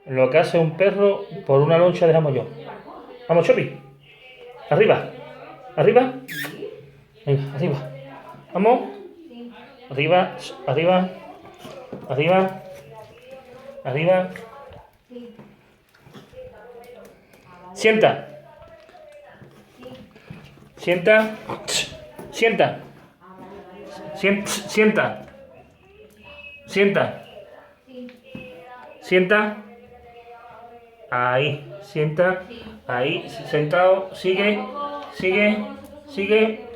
Lo que hace un perro por una loncha de jamón. Vamos, Chopi. Arriba. Arriba. Venga, arriba. Vamos. Arriba. Arriba. Arriba. Arriba. Sienta. Sienta. Sienta. Sienta. Sienta. Sienta. Ahí. Sienta. Ahí. Sentado. Sigue. Sigue. Sigue.